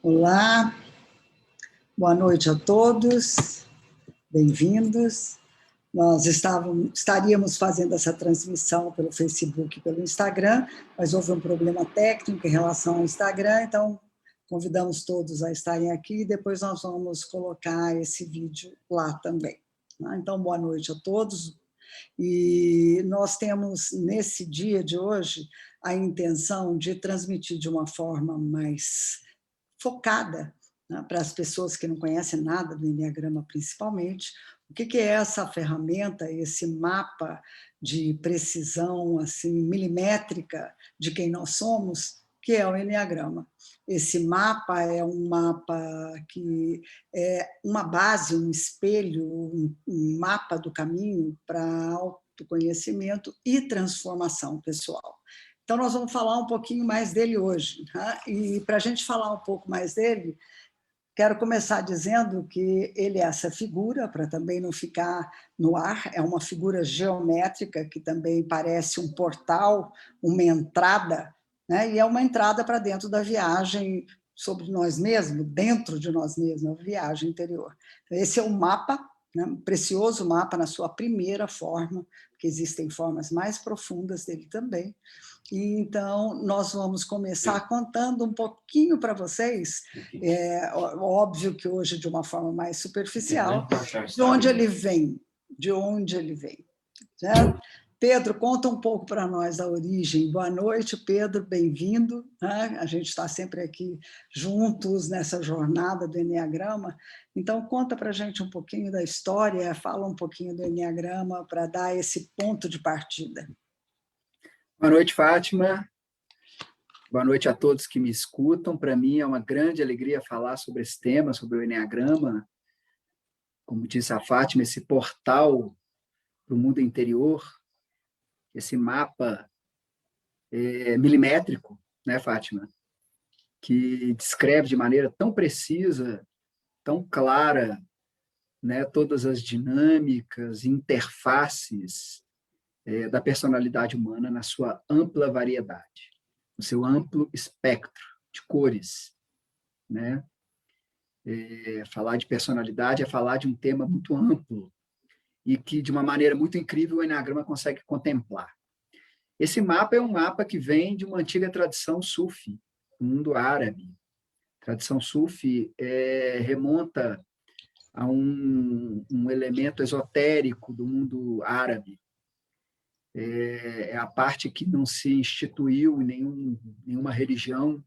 Olá, boa noite a todos, bem-vindos. Nós estaríamos fazendo essa transmissão pelo Facebook e pelo Instagram, mas houve um problema técnico em relação ao Instagram, então convidamos todos a estarem aqui e depois nós vamos colocar esse vídeo lá também. Então, boa noite a todos. E nós temos, nesse dia de hoje, a intenção de transmitir de uma forma mais focada, né, para as pessoas que não conhecem nada do Enneagrama, principalmente, o que é essa ferramenta, esse mapa de precisão assim, milimétrica de quem nós somos, que é o Enneagrama. Esse mapa é um mapa que é uma base, um espelho, um mapa do caminho para autoconhecimento e transformação pessoal. Então, nós vamos falar um pouquinho mais dele hoje. Né? E, para a gente falar um pouco mais dele, quero começar dizendo que ele é essa figura, para também não ficar no ar, é uma figura geométrica que também parece um portal, uma entrada, né? E é uma entrada para dentro da viagem sobre nós mesmos, dentro de nós mesmos, a viagem interior. Então, esse é um mapa, né? Um precioso mapa na sua primeira forma, porque existem formas mais profundas dele também. E, então, nós vamos começar contando um pouquinho para vocês, óbvio que hoje de uma forma mais superficial, de onde ele vem, certo? Pedro, conta um pouco para nós da origem. Boa noite, Pedro, bem-vindo. Né? A gente está sempre aqui juntos nessa jornada do Enneagrama. Então, conta para a gente um pouquinho da história, fala um pouquinho do Enneagrama para dar esse ponto de partida. Boa noite, Fátima. Boa noite a todos que me escutam. Para mim é uma grande alegria falar sobre esse tema, sobre o Enneagrama. Como disse a Fátima, esse portal para o mundo interior, esse mapa milimétrico, né, Fátima? Que descreve de maneira tão precisa, tão clara, né, todas as dinâmicas, interfaces da personalidade humana na sua ampla variedade, no seu amplo espectro de cores, né? Falar de personalidade é falar de um tema muito amplo e que, de uma maneira muito incrível, o Enneagrama consegue contemplar. Esse mapa é um mapa que vem de uma antiga tradição sufi, do mundo árabe. A tradição sufi remonta a um elemento esotérico do mundo árabe. É a parte que não se instituiu em nenhuma religião,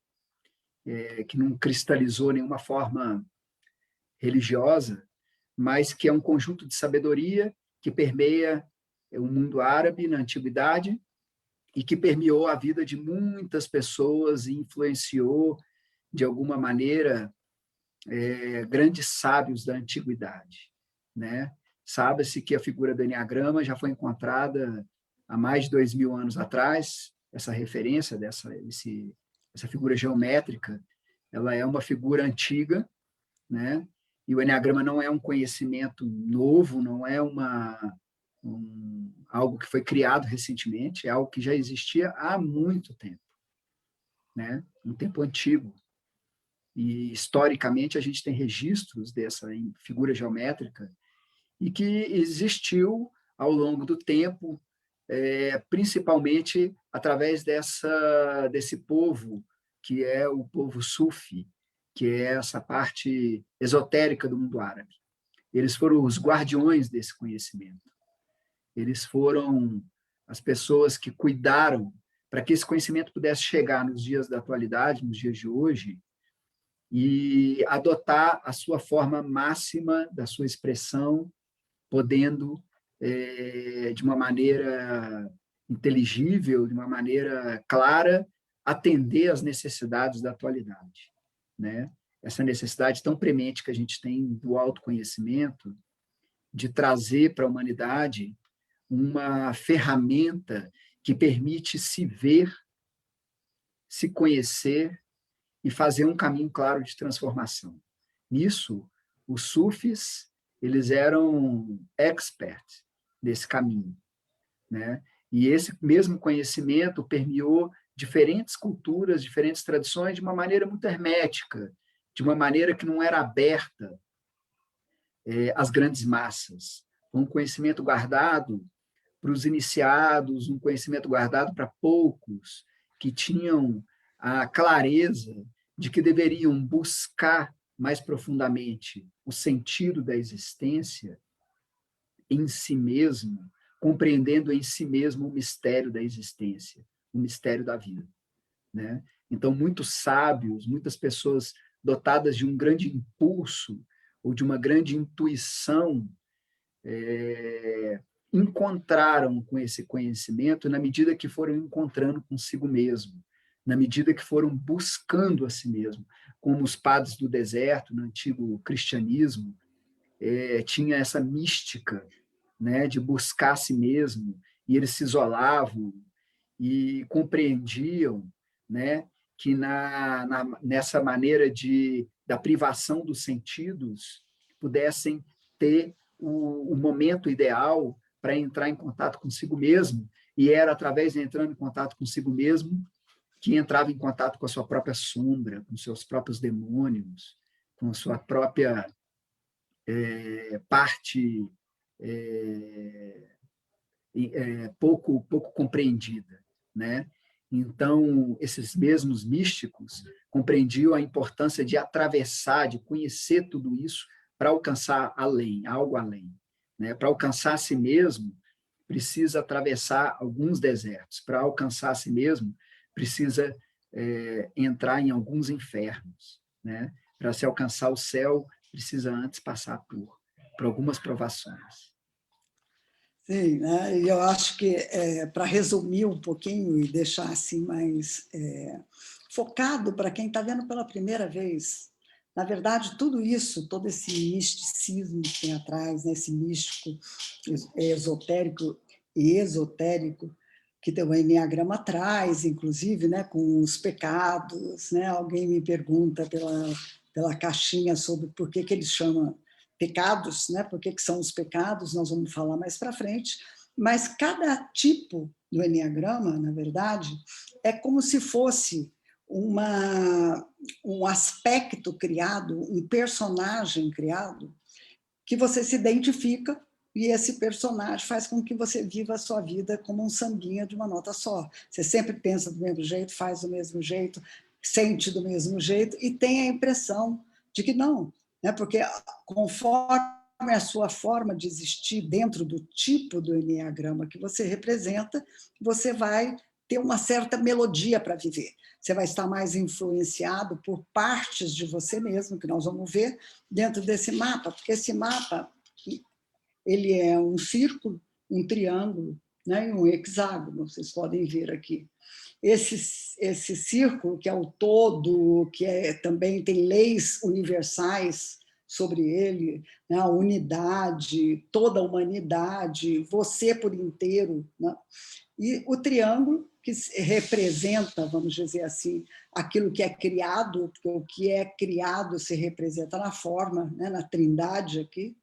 que não cristalizou nenhuma forma religiosa, mas que é um conjunto de sabedoria que permeia o mundo árabe na antiguidade e que permeou a vida de muitas pessoas e influenciou, de alguma maneira, grandes sábios da antiguidade, né? Sabe-se que a figura do Enneagrama já foi encontrada há mais de 2000 anos atrás. Essa referência essa figura geométrica, ela é uma figura antiga, né? E o Enneagrama não é um conhecimento novo, não é algo que foi criado recentemente, é algo que já existia há muito tempo, né? Um tempo antigo. E, historicamente, a gente tem registros dessa figura geométrica e que existiu ao longo do tempo, principalmente através desse povo, que é o povo sufi, que é essa parte esotérica do mundo árabe. Eles foram os guardiões desse conhecimento. Eles foram as pessoas que cuidaram para que esse conhecimento pudesse chegar nos dias da atualidade, nos dias de hoje, e adotar a sua forma máxima da sua expressão, podendo, de uma maneira inteligível, de uma maneira clara, atender às necessidades da atualidade, né? Essa necessidade tão premente que a gente tem do autoconhecimento, de trazer para a humanidade uma ferramenta que permite se ver, se conhecer e fazer um caminho claro de transformação. Nisso, os sufis, eles eram experts nesse caminho, né? E esse mesmo conhecimento permeou diferentes culturas, diferentes tradições de uma maneira muito hermética, de uma maneira que não era aberta às grandes massas. Um conhecimento guardado para os iniciados, um conhecimento guardado para poucos que tinham a clareza de que deveriam buscar mais profundamente o sentido da existência em si mesmo, compreendendo em si mesmo o mistério da existência, o mistério da vida, né? Então, muitos sábios, muitas pessoas dotadas de um grande impulso ou de uma grande intuição encontraram com esse conhecimento na medida que foram encontrando consigo mesmo, na medida que foram buscando a si mesmo, como os padres do deserto, no antigo cristianismo, tinha essa mística, né, de buscar a si mesmo, e eles se isolavam e compreendiam, né, que nessa maneira da privação dos sentidos pudessem ter o momento ideal para entrar em contato consigo mesmo, e era através de entrando em contato consigo mesmo que entrava em contato com a sua própria sombra, com seus próprios demônios, com a sua própria parte pouco compreendida, né? Então, esses mesmos místicos compreendiam a importância de atravessar, de conhecer tudo isso para alcançar além, algo além, né? Para alcançar a si mesmo, precisa atravessar alguns desertos. Para alcançar a si mesmo, precisa entrar em alguns infernos, né? Para se alcançar o céu, precisa antes passar por algumas provações. Sim, né? E eu acho que, para resumir um pouquinho e deixar assim mais focado para quem está vendo pela primeira vez, na verdade, tudo isso, todo esse misticismo que tem atrás, né? Esse místico esotérico e exotérico, que o Enneagrama traz, inclusive, né? Com os pecados, né? Alguém me pergunta pela caixinha sobre por que ele chama pecados, né? Por que são os pecados, nós vamos falar mais para frente, mas cada tipo do Enneagrama, na verdade, é como se fosse um aspecto criado, um personagem criado, que você se identifica e esse personagem faz com que você viva a sua vida como um sambinha de uma nota só. Você sempre pensa do mesmo jeito, faz do mesmo jeito, sente do mesmo jeito e tem a impressão de que não, né? Porque conforme a sua forma de existir dentro do tipo do Enneagrama que você representa, você vai ter uma certa melodia para viver. Você vai estar mais influenciado por partes de você mesmo, que nós vamos ver dentro desse mapa, porque esse mapa ele é um círculo, um triângulo, né, e um hexágono, vocês podem ver aqui. Esse círculo, que é o todo, que também tem leis universais sobre ele, né, a unidade, toda a humanidade, você por inteiro, né? E o triângulo, que representa, vamos dizer assim, aquilo que é criado, porque o que é criado se representa na forma, né, na trindade aqui,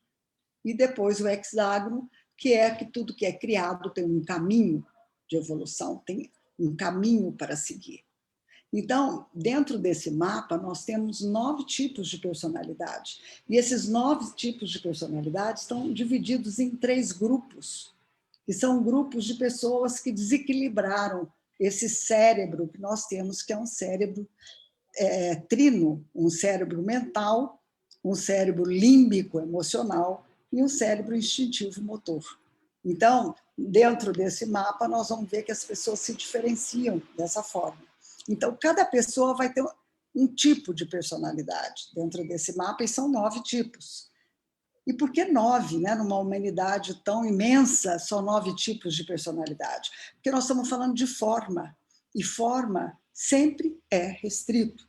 e depois o hexágono, que é que tudo que é criado tem um caminho de evolução, tem um caminho para seguir. Então, dentro desse mapa, nós temos 9 tipos de personalidade. E esses 9 tipos de personalidade estão divididos em 3 grupos, que são grupos de pessoas que desequilibraram esse cérebro que nós temos, que é um cérebro trino, um cérebro mental, um cérebro límbico emocional e um cérebro instintivo motor. Então, dentro desse mapa, nós vamos ver que as pessoas se diferenciam dessa forma. Então, cada pessoa vai ter um tipo de personalidade dentro desse mapa, e são 9 tipos. E por que 9, né? Numa humanidade tão imensa, só 9 tipos de personalidade? Porque nós estamos falando de forma, e forma sempre é restrito.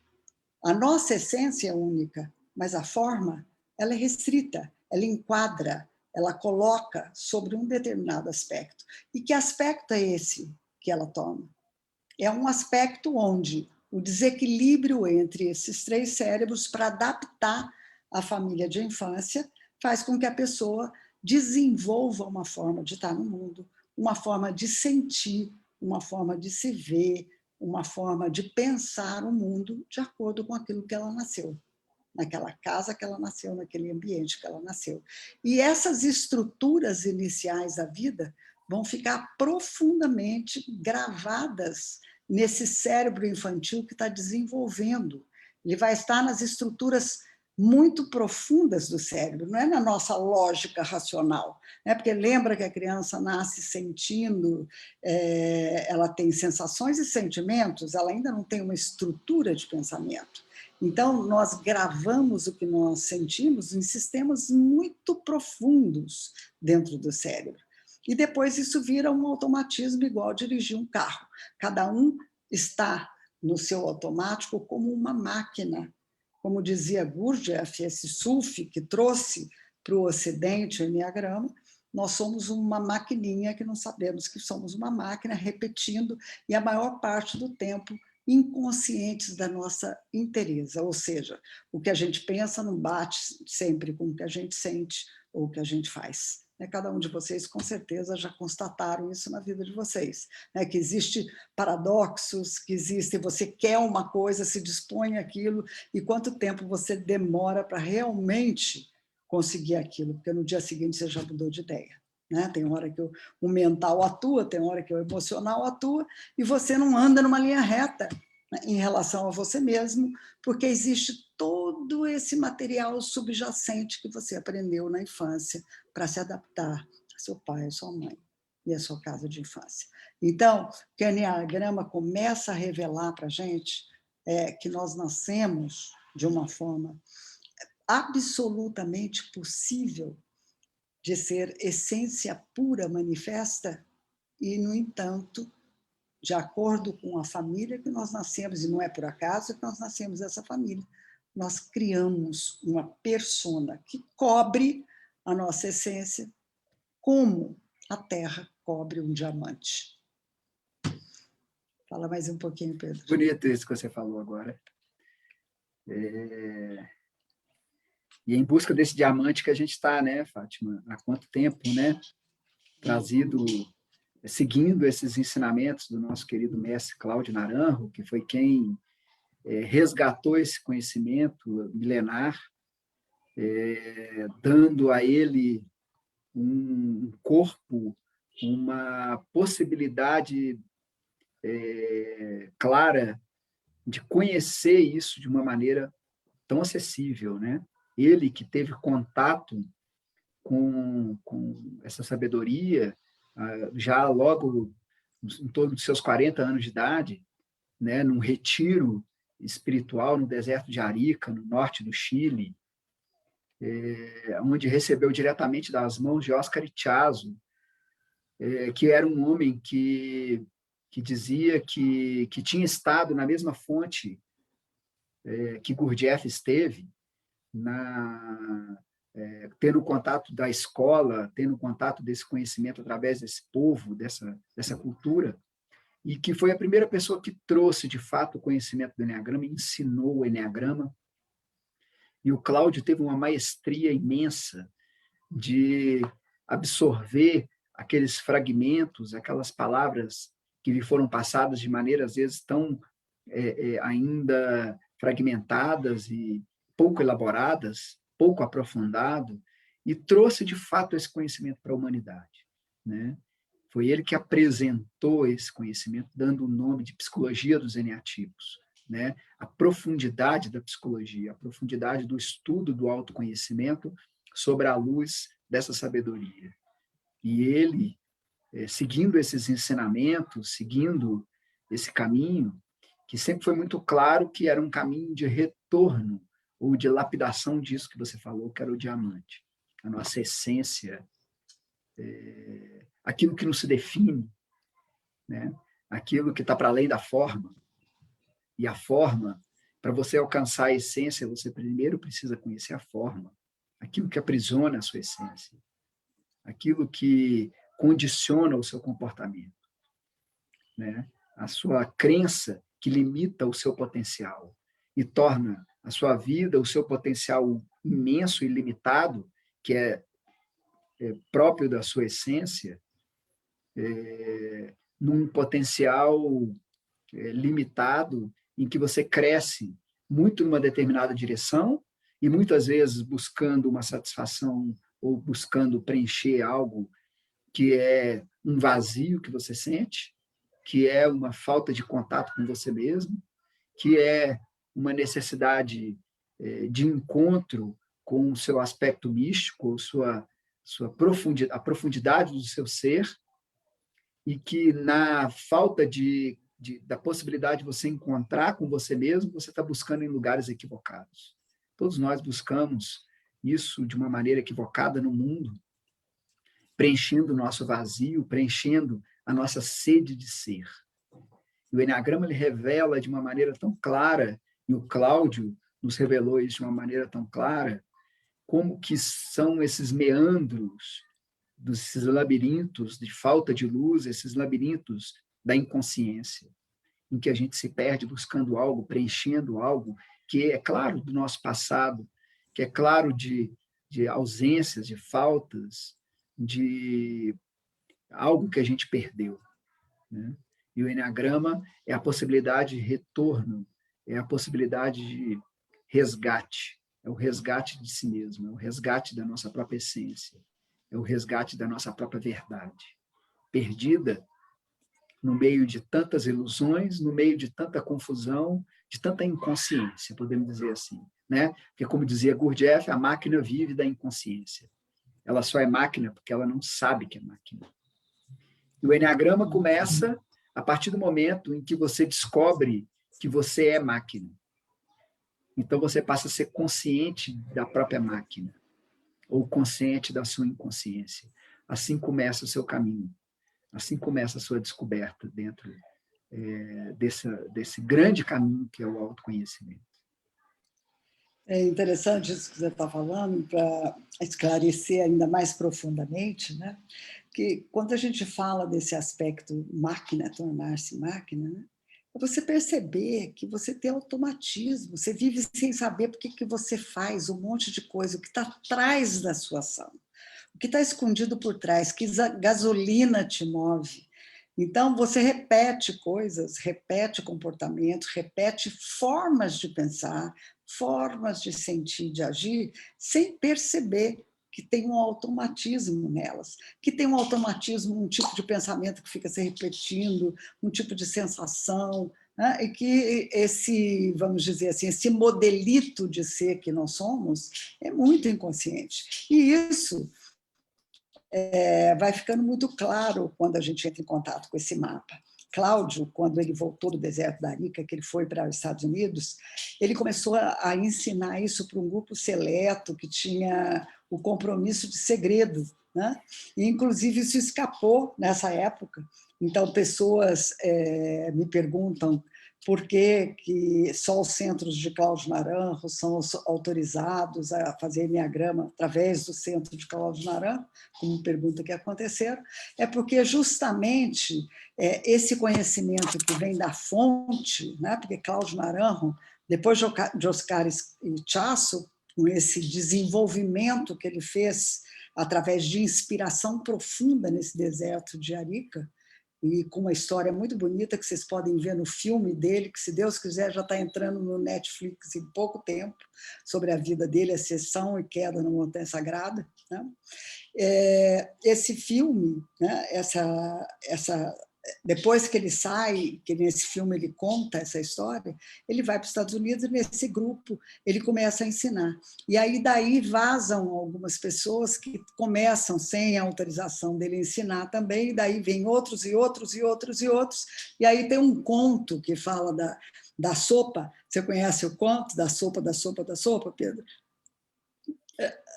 A nossa essência é única, mas a forma, ela é restrita, ela enquadra, ela coloca sobre um determinado aspecto. E que aspecto é esse que ela toma? É um aspecto onde o desequilíbrio entre esses 3 cérebros, para adaptar a família de infância, faz com que a pessoa desenvolva uma forma de estar no mundo, uma forma de sentir, uma forma de se ver, uma forma de pensar o mundo de acordo com aquilo que ela nasceu. naquela casa que ela nasceu, naquele ambiente que ela nasceu. E essas estruturas iniciais da vida vão ficar profundamente gravadas nesse cérebro infantil que está desenvolvendo. Ele vai estar nas estruturas muito profundas do cérebro, não é na nossa lógica racional, né? Porque lembra que a criança nasce sentindo, ela tem sensações e sentimentos, ela ainda não tem uma estrutura de pensamento. Então, nós gravamos o que nós sentimos em sistemas muito profundos dentro do cérebro. E depois isso vira um automatismo igual dirigir um carro. Cada um está no seu automático como uma máquina. Como dizia Gurdjieff, esse sufi que trouxe para o Ocidente o Enneagrama, nós somos uma maquininha que não sabemos que somos uma máquina, repetindo, e a maior parte do tempo inconscientes da nossa inteireza, ou seja, o que a gente pensa não bate sempre com o que a gente sente ou o que a gente faz. Cada um de vocês, com certeza, já constataram isso na vida de vocês, que existe paradoxos, que existe, você quer uma coisa, se dispõe àquilo, e quanto tempo você demora para realmente conseguir aquilo, porque no dia seguinte você já mudou de ideia. Tem hora que o mental atua, tem hora que o emocional atua, e você não anda numa linha reta em relação a você mesmo, porque existe todo esse material subjacente que você aprendeu na infância para se adaptar a seu pai, a sua mãe e a sua casa de infância. Então, o que o Enneagrama começa a revelar para a gente é que nós nascemos de uma forma absolutamente possível de ser essência pura manifesta e, no entanto, de acordo com a família que nós nascemos, e não é por acaso que nós nascemos dessa família, nós criamos uma persona que cobre a nossa essência como a terra cobre um diamante. Fala mais um pouquinho, Pedro. Bonito isso que você falou agora. E é em busca desse diamante que a gente está, né, Fátima? Há quanto tempo, né? Seguindo esses ensinamentos do nosso querido mestre Cláudio Naranjo, que foi quem resgatou esse conhecimento milenar, dando a ele um corpo, uma possibilidade clara de conhecer isso de uma maneira tão acessível, né? Ele que teve contato com essa sabedoria já logo em torno dos seus 40 anos de idade, né, num retiro espiritual no deserto de Arica, no norte do Chile, onde recebeu diretamente das mãos de Oscar Ichazo, que era um homem que dizia que tinha estado na mesma fonte que Gurdjieff esteve, tendo contato da escola, tendo contato desse conhecimento através desse povo, dessa cultura, e que foi a primeira pessoa que trouxe, de fato, o conhecimento do Enneagrama, ensinou o Enneagrama. E o Cláudio teve uma maestria imensa de absorver aqueles fragmentos, aquelas palavras que lhe foram passadas de maneira, às vezes, tão ainda fragmentadas e pouco elaboradas, pouco aprofundado, e trouxe, de fato, esse conhecimento para a humanidade, né? Foi ele que apresentou esse conhecimento, dando o nome de psicologia dos eneatipos, né? A profundidade da psicologia, a profundidade do estudo do autoconhecimento sobre a luz dessa sabedoria. E ele, seguindo esses ensinamentos, seguindo esse caminho, que sempre foi muito claro que era um caminho de retorno ou de lapidação disso que você falou, que era o diamante. A nossa essência, aquilo que não se define, né? Aquilo que está para além da forma. E a forma, para você alcançar a essência, você primeiro precisa conhecer a forma, aquilo que aprisiona a sua essência, aquilo que condiciona o seu comportamento, né? A sua crença que limita o seu potencial e torna a sua vida, o seu potencial imenso e limitado, que é próprio da sua essência, num potencial limitado em que você cresce muito numa determinada direção e muitas vezes buscando uma satisfação ou buscando preencher algo que é um vazio que você sente, que é uma falta de contato com você mesmo, que é uma necessidade de encontro com o seu aspecto místico, a profundidade do seu ser, e que na falta da possibilidade de você encontrar com você mesmo, você está buscando em lugares equivocados. Todos nós buscamos isso de uma maneira equivocada no mundo, preenchendo o nosso vazio, preenchendo a nossa sede de ser. E o Eneagrama ele revela de uma maneira tão clara, e o Cláudio nos revelou isso de uma maneira tão clara, como que são esses meandros, desses labirintos de falta de luz, esses labirintos da inconsciência, em que a gente se perde buscando algo, preenchendo algo que é claro do nosso passado, que é claro de ausências, de faltas, de algo que a gente perdeu, né? E o Eneagrama é a possibilidade de retorno, é a possibilidade de resgate, é o resgate de si mesmo, é o resgate da nossa própria essência, é o resgate da nossa própria verdade, perdida no meio de tantas ilusões, no meio de tanta confusão, de tanta inconsciência, podemos dizer assim, né? Porque, como dizia Gurdjieff, a máquina vive da inconsciência. Ela só é máquina porque ela não sabe que é máquina. E o Eneagrama começa a partir do momento em que você descobre que você é máquina. Então, você passa a ser consciente da própria máquina, ou consciente da sua inconsciência. Assim começa o seu caminho. Assim começa a sua descoberta dentro desse grande caminho que é o autoconhecimento. É interessante isso que você está falando, para esclarecer ainda mais profundamente, né? Que quando a gente fala desse aspecto máquina, tornar-se máquina, né? É você perceber que você tem automatismo, você vive sem saber por que você faz um monte de coisa, o que está atrás da sua ação, o que está escondido por trás, que gasolina te move. Então, você repete coisas, repete comportamentos, repete formas de pensar, formas de sentir, de agir, sem perceber que tem um automatismo nelas, que tem um automatismo, um tipo de pensamento que fica se repetindo, um tipo de sensação, né? E que esse, vamos dizer assim, esse modelito de ser que nós somos é muito inconsciente. E isso vai ficando muito claro quando a gente entra em contato com esse mapa. Cláudio, quando ele voltou do deserto da Arica, que ele foi para os Estados Unidos, ele começou a ensinar isso para um grupo seleto que tinha o compromisso de segredo, né? E, inclusive, isso escapou nessa época. Então, pessoas me perguntam por que só os centros de Cláudio Naranjo são autorizados a fazer Eneagrama através do centro de Cláudio Naranjo, como pergunta que aconteceram, é porque justamente esse conhecimento que vem da fonte, né? Porque Cláudio Naranjo, depois de Oscar Ichaço, com esse desenvolvimento que ele fez através de inspiração profunda nesse deserto de Arica, e com uma história muito bonita que vocês podem ver no filme dele, que, se Deus quiser, já está entrando no Netflix em pouco tempo, sobre a vida dele, Ascensão e Queda na Montanha Sagrada, né? Esse filme, né, depois que ele sai, que nesse filme ele conta essa história, ele vai para os Estados Unidos e nesse grupo ele começa a ensinar. E aí daí vazam algumas pessoas que começam, sem a autorização dele, ensinar também, e daí vem outros e outros e outros e outros, e aí tem um conto que fala da sopa. Você conhece o conto da sopa, da sopa, da sopa, Pedro?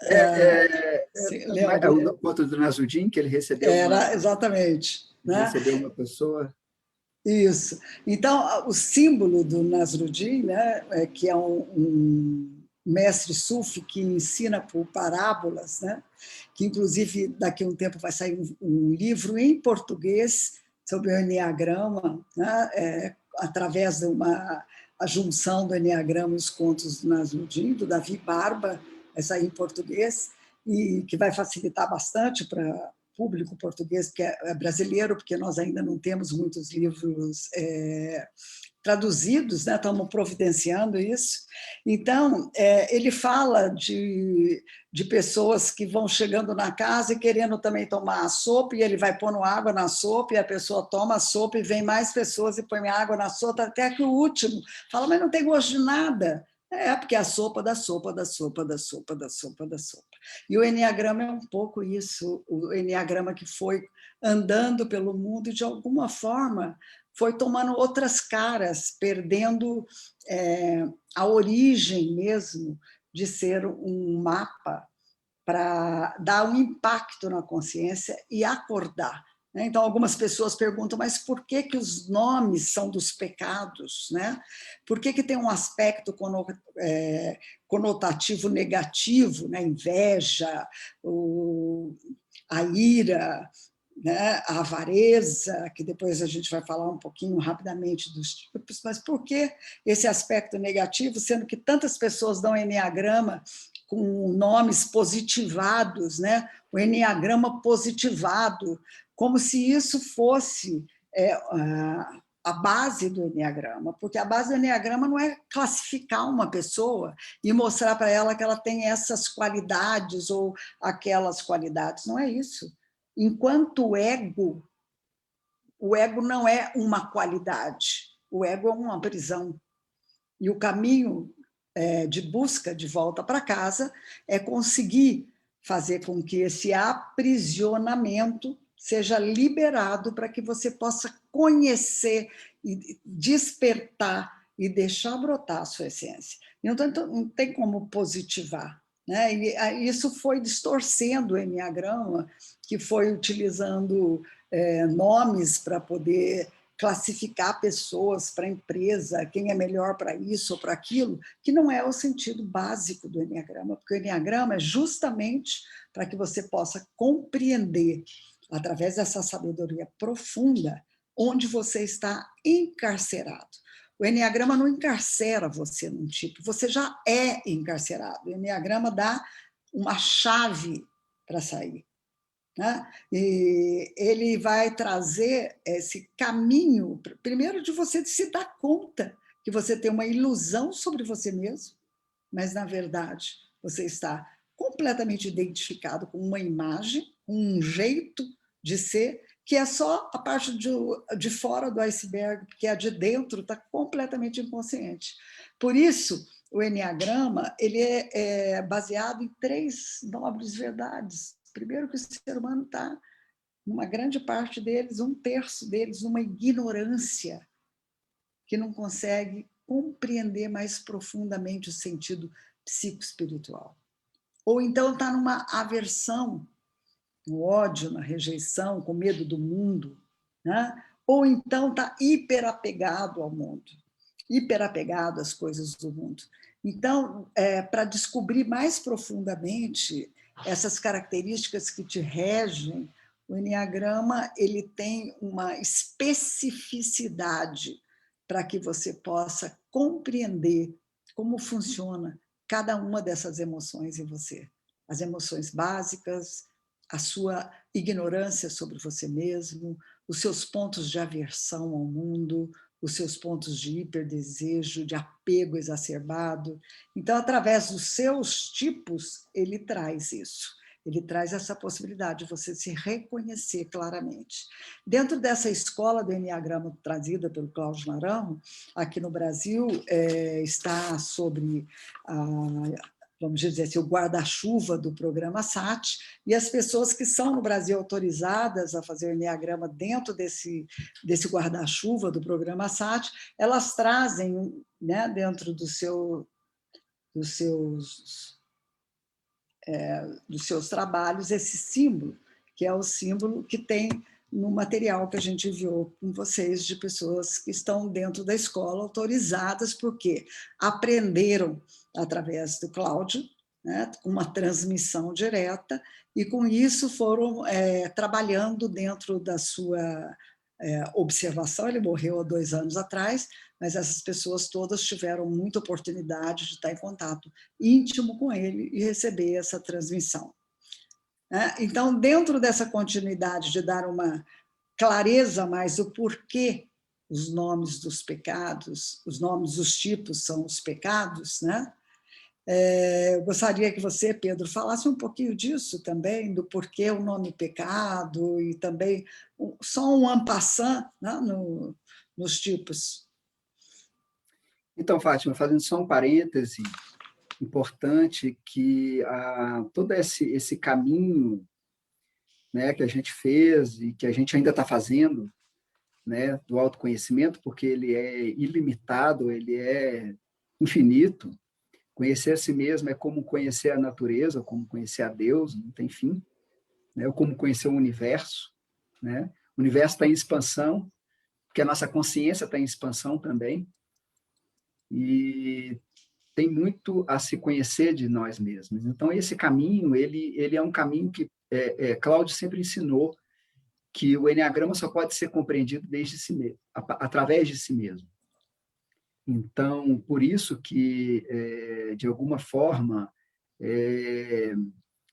É o conto do Nasruddin, que ele recebeu exatamente, né? Recebeu uma pessoa. Isso. Então, o símbolo do Nasruddin, né, que é um mestre sufi que ensina por parábolas, né, que, inclusive, daqui a um tempo vai sair um livro em português sobre o Eneagrama, né, através de a junção do Eneagrama e os contos do Nasruddin, do Davi Barba, vai sair em português, e que vai facilitar bastante para público português, que é brasileiro, porque nós ainda não temos muitos livros traduzidos, né? Estamos providenciando isso. Então, ele fala de pessoas que vão chegando na casa e querendo também tomar a sopa, e ele vai pondo água na sopa, e a pessoa toma a sopa, e vem mais pessoas e põe água na sopa, até que o último fala, mas não tem gosto de nada. Porque é a sopa da sopa, da sopa, da sopa, da sopa, da sopa. E o eneagrama é um pouco isso, o eneagrama que foi andando pelo mundo e, de alguma forma, foi tomando outras caras, perdendo a origem mesmo de ser um mapa para dar um impacto na consciência e acordar. Então, algumas pessoas perguntam, mas por que os nomes são dos pecados? Né? Por que tem um aspecto conotativo negativo, né? Inveja, a ira, né? A avareza, que depois a gente vai falar um pouquinho rapidamente dos tipos, mas por que esse aspecto negativo, sendo que tantas pessoas dão eneagrama com nomes positivados, né? O eneagrama positivado, como se isso fosse a base do eneagrama, porque a base do eneagrama não é classificar uma pessoa e mostrar para ela que ela tem essas qualidades ou aquelas qualidades, não é isso. Enquanto o ego não é uma qualidade, o ego é uma prisão. E o caminho de busca de volta para casa é conseguir fazer com que esse aprisionamento seja liberado para que você possa conhecer e despertar e deixar brotar a sua essência. Então, não tem como positivar. Né? E isso foi distorcendo o eneagrama, que foi utilizando nomes para poder classificar pessoas para a empresa, quem é melhor para isso ou para aquilo, que não é o sentido básico do eneagrama, porque o eneagrama é justamente para que você possa compreender, através dessa sabedoria profunda, onde você está encarcerado. O eneagrama não encarcera você num tipo, você já é encarcerado. O eneagrama dá uma chave para sair. Né? E ele vai trazer esse caminho, primeiro, de você se dar conta que você tem uma ilusão sobre você mesmo, mas, na verdade, você está completamente identificado com uma imagem, um jeito de ser, que é só a parte de fora do iceberg, porque a de dentro está completamente inconsciente. Por isso, o eneagrama ele é baseado em 3 nobres verdades. Primeiro, que o ser humano está, numa grande parte deles, 1/3 deles, numa ignorância, que não consegue compreender mais profundamente o sentido psicoespiritual. Ou então está numa aversão, no ódio, na rejeição, com medo do mundo, né? Ou então está hiperapegado ao mundo, hiperapegado às coisas do mundo. Então, para descobrir mais profundamente essas características que te regem, o eneagrama ele tem uma especificidade para que você possa compreender como funciona cada uma dessas emoções em você. As emoções básicas, a sua ignorância sobre você mesmo, os seus pontos de aversão ao mundo, os seus pontos de hiperdesejo, de apego exacerbado. Então, através dos seus tipos, ele traz isso. Ele traz essa possibilidade de você se reconhecer claramente. Dentro dessa escola do eneagrama trazida pelo Cláudio Naranjo, aqui no Brasil, está sobre vamos dizer assim, o guarda-chuva do programa SAT, e as pessoas que são no Brasil autorizadas a fazer o eneagrama dentro desse guarda-chuva do programa SAT, elas trazem, né, dentro dos seus trabalhos esse símbolo, que é o símbolo que tem no material que a gente enviou com vocês, de pessoas que estão dentro da escola, autorizadas, porque aprenderam através do Cláudio, né, com uma transmissão direta, e com isso foram trabalhando dentro da sua observação. Ele morreu há 2 anos atrás, mas essas pessoas todas tiveram muita oportunidade de estar em contato íntimo com ele e receber essa transmissão. Então, dentro dessa continuidade de dar uma clareza mais do porquê os nomes dos pecados, os nomes dos tipos são os pecados, né? Eu gostaria que você, Pedro, falasse um pouquinho disso também, do porquê o nome pecado e também só um en passant, né, nos tipos. Então, Fátima, fazendo só um parêntese importante, que todo esse caminho, né, que a gente fez e que a gente ainda está fazendo, né, do autoconhecimento, porque ele é ilimitado, ele é infinito. Conhecer a si mesmo é como conhecer a natureza, como conhecer a Deus, não tem fim, né? Ou como conhecer o universo, né? O universo está em expansão, porque a nossa consciência está em expansão também, e tem muito a se conhecer de nós mesmos. Então, esse caminho, ele é um caminho que Cláudio sempre ensinou, que o Enneagrama só pode ser compreendido desde si mesmo, através de si mesmo. Então, por isso que, de alguma forma,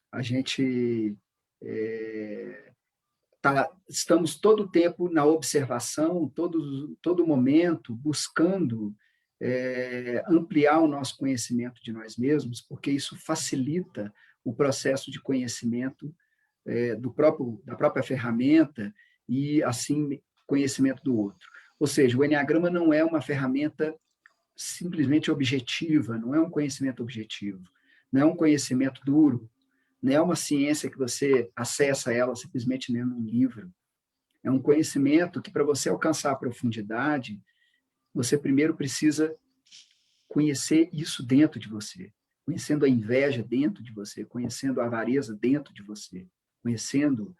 a gente estamos todo o tempo na observação, todo momento, buscando ampliar o nosso conhecimento de nós mesmos, porque isso facilita o processo de conhecimento da própria ferramenta e, assim, conhecimento do outro. Ou seja, o Enneagrama não é uma ferramenta simplesmente objetiva, não é um conhecimento objetivo, não é um conhecimento duro, não é uma ciência que você acessa ela simplesmente lendo um livro. É um conhecimento que, para você alcançar a profundidade, você primeiro precisa conhecer isso dentro de você, conhecendo a inveja dentro de você, conhecendo a avareza dentro de você, conhecendo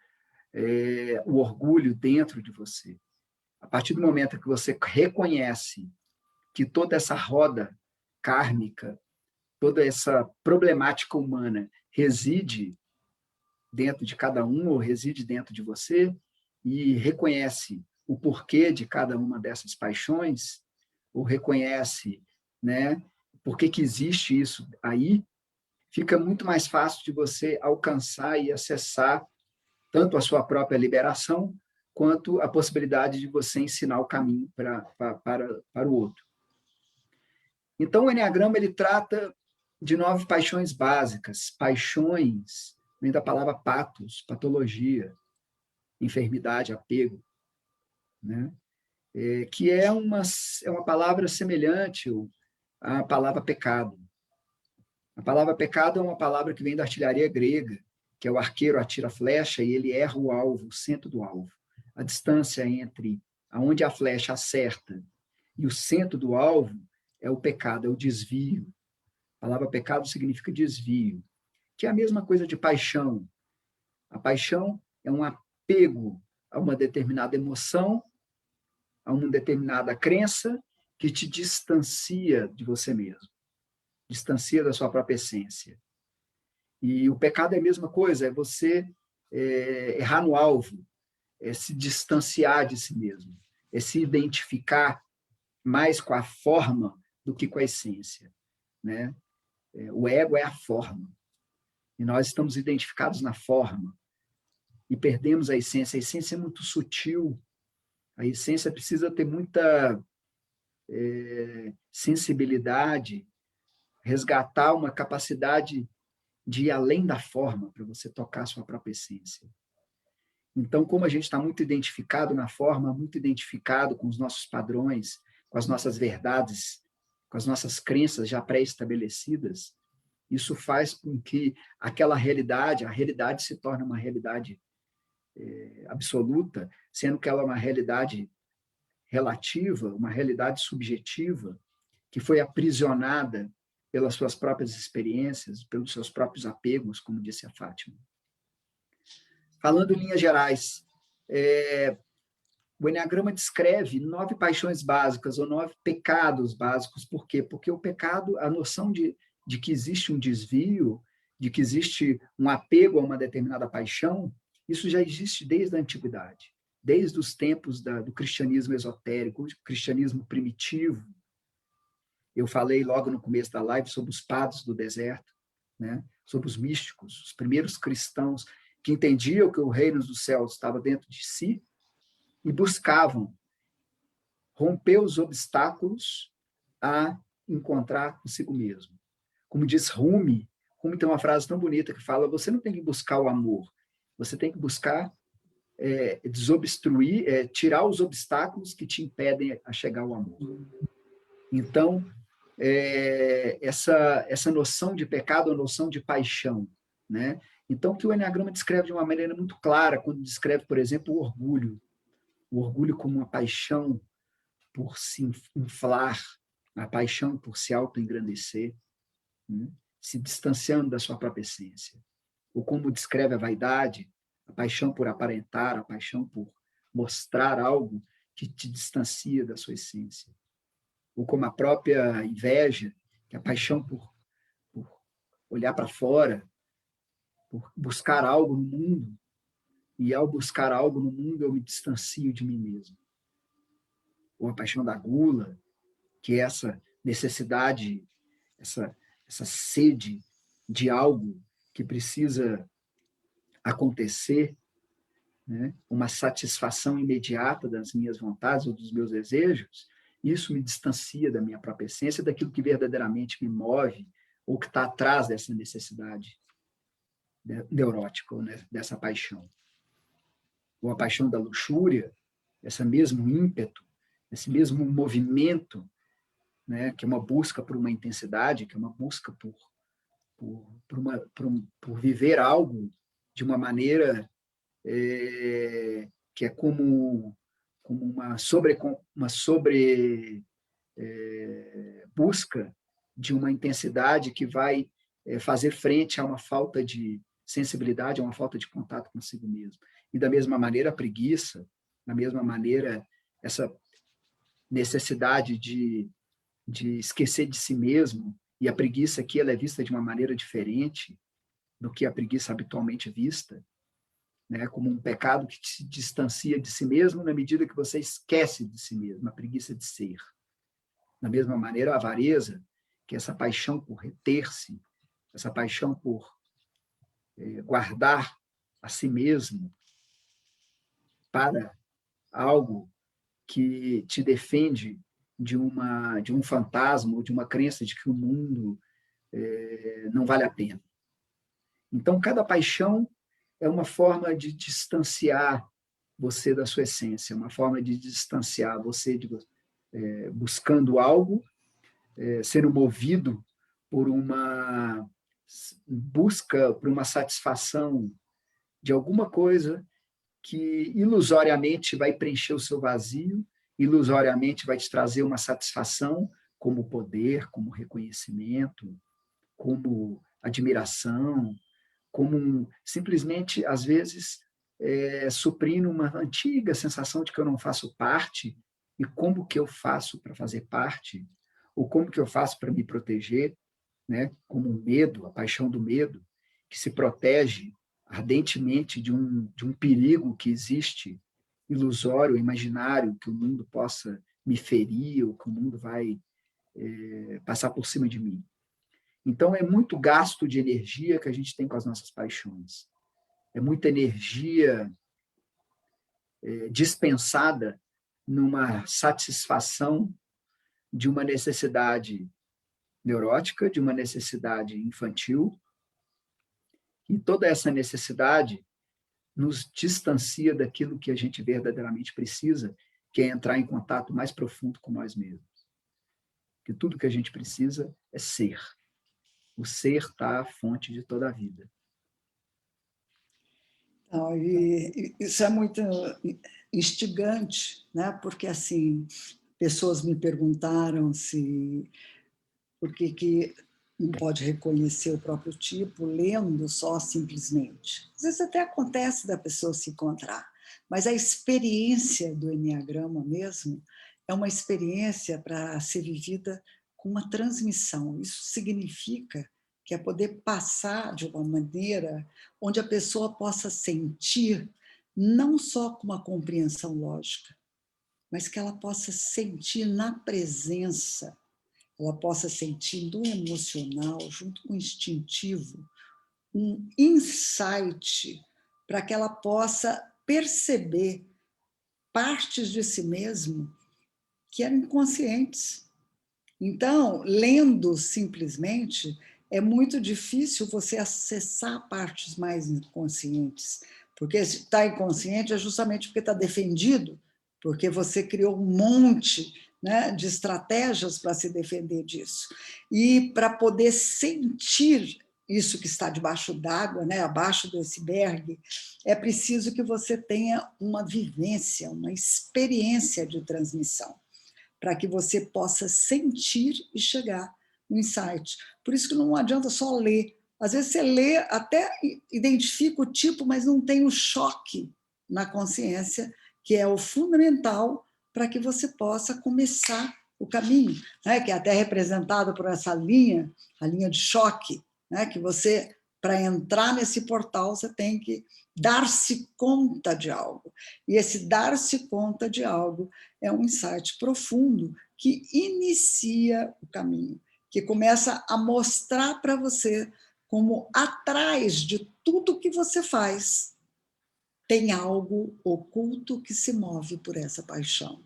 o orgulho dentro de você. A partir do momento que você reconhece que toda essa roda kármica, toda essa problemática humana reside dentro de cada um ou reside dentro de você e reconhece o porquê de cada uma dessas paixões, ou reconhece, né, por que existe isso aí, fica muito mais fácil de você alcançar e acessar tanto a sua própria liberação, quanto a possibilidade de você ensinar o caminho para o outro. Então, o Enneagrama ele trata de 9 paixões básicas. Paixões vem da palavra patos, patologia, enfermidade, apego, né? Que é uma palavra semelhante à palavra pecado. A palavra pecado é uma palavra que vem da artilharia grega, que é o arqueiro atira a flecha e ele erra o alvo, o centro do alvo. A distância entre aonde a flecha acerta e o centro do alvo é o pecado, é o desvio. A palavra pecado significa desvio, que é a mesma coisa de paixão. A paixão é um apego a uma determinada emoção, a uma determinada crença que te distancia de você mesmo, distancia da sua própria essência. E o pecado é a mesma coisa, é você errar no alvo, é se distanciar de si mesmo, é se identificar mais com a forma do que com a essência, né? O ego é a forma, e nós estamos identificados na forma, e perdemos a essência. A essência é muito sutil, a essência precisa ter muita sensibilidade, resgatar uma capacidade de ir além da forma para você tocar a sua própria essência. Então, como a gente está muito identificado na forma, muito identificado com os nossos padrões, com as nossas verdades, com as nossas crenças já pré-estabelecidas, isso faz com que aquela realidade, a realidade se torne uma realidade absoluta, sendo que ela é uma realidade relativa, uma realidade subjetiva, que foi aprisionada pelas suas próprias experiências, pelos seus próprios apegos, como disse a Fátima. Falando em linhas gerais, o Enneagrama descreve 9 paixões básicas ou 9 pecados básicos. Por quê? Porque o pecado, a noção de que existe um desvio, de que existe um apego a uma determinada paixão, isso já existe desde a antiguidade, desde os tempos do cristianismo esotérico, o cristianismo primitivo. Eu falei logo no começo da live sobre os padres do deserto, né? Sobre os místicos, os primeiros cristãos que entendiam que o reino dos céus estava dentro de si e buscavam romper os obstáculos a encontrar consigo mesmo. Como diz Rumi tem uma frase tão bonita que fala: você não tem que buscar o amor, você tem que buscar desobstruir, tirar os obstáculos que te impedem a chegar ao amor. Então, essa noção de pecado, a noção de paixão, né? Então, que o Enneagrama descreve de uma maneira muito clara, quando descreve, por exemplo, o orgulho como uma paixão por se inflar, a paixão por se auto-engrandecer, né? Se distanciando da sua própria essência. Ou como descreve a vaidade, a paixão por aparentar, a paixão por mostrar algo que te distancia da sua essência. Ou como a própria inveja, que é a paixão por olhar para fora, por buscar algo no mundo, e ao buscar algo no mundo eu me distancio de mim mesmo. Ou a paixão da gula, que é essa necessidade, essa sede de algo que precisa acontecer, né? Uma satisfação imediata das minhas vontades ou dos meus desejos, isso me distancia da minha própria essência, daquilo que verdadeiramente me move ou que está atrás dessa necessidade neurótica, ou, né, dessa paixão. Ou a paixão da luxúria, esse mesmo ímpeto, esse mesmo movimento, né, que é uma busca por uma intensidade, que é uma busca por viver algo de uma maneira que é como uma sobre busca de uma intensidade que vai fazer frente a uma falta de sensibilidade, a uma falta de contato consigo mesmo. E da mesma maneira a preguiça, da mesma maneira essa necessidade de esquecer de si mesmo, e a preguiça aqui ela é vista de uma maneira diferente do que a preguiça habitualmente vista, né, como um pecado que te distancia de si mesmo na medida que você esquece de si mesmo, a preguiça de ser. Da mesma maneira, a avareza, que é essa paixão por reter-se, essa paixão por guardar a si mesmo para algo que te defende de um fantasma ou de uma crença de que o mundo não vale a pena. Então, cada paixão é uma forma de distanciar você da sua essência, uma forma de distanciar você buscando algo, sendo movido por uma busca, por uma satisfação de alguma coisa que ilusoriamente vai preencher o seu vazio, ilusoriamente vai te trazer uma satisfação, como poder, como reconhecimento, como admiração, como simplesmente, às vezes, suprindo uma antiga sensação de que eu não faço parte, e como que eu faço para fazer parte, ou como que eu faço para me proteger, né? Como o medo, a paixão do medo, que se protege ardentemente de um perigo que existe, ilusório, imaginário, que o mundo possa me ferir, ou que o mundo vai passar por cima de mim. Então, é muito gasto de energia que a gente tem com as nossas paixões. É muita energia dispensada numa satisfação de uma necessidade neurótica, de uma necessidade infantil. E toda essa necessidade nos distancia daquilo que a gente verdadeiramente precisa, que é entrar em contato mais profundo com nós mesmos. Que tudo que a gente precisa é ser. O ser está a fonte de toda a vida. Isso é muito instigante, né? Porque assim, pessoas me perguntaram por que não pode reconhecer o próprio tipo lendo só simplesmente. Às vezes até acontece da pessoa se encontrar, mas a experiência do Enneagrama mesmo é uma experiência para ser vivida com uma transmissão. Isso significa que é poder passar de uma maneira onde a pessoa possa sentir não só com uma compreensão lógica, mas que ela possa sentir na presença, ela possa sentir no emocional, junto com o instintivo, um insight para que ela possa perceber partes de si mesmo que eram inconscientes. Então, lendo simplesmente, é muito difícil você acessar partes mais inconscientes, porque se está inconsciente é justamente porque está defendido, porque você criou um monte, né, de estratégias para se defender disso. E para poder sentir isso que está debaixo d'água, né, abaixo do iceberg, é preciso que você tenha uma vivência, uma experiência de transmissão, para que você possa sentir e chegar no insight. Por isso que não adianta só ler. Às vezes você lê, até identifica o tipo, mas não tem o choque na consciência, que é o fundamental para que você possa começar o caminho, né? Que é até representado por essa linha, a linha de choque, né? Que você, para entrar nesse portal, você tem que dar-se conta de algo. E esse dar-se conta de algo é um insight profundo que inicia o caminho, que começa a mostrar para você como atrás de tudo que você faz tem algo oculto que se move por essa paixão.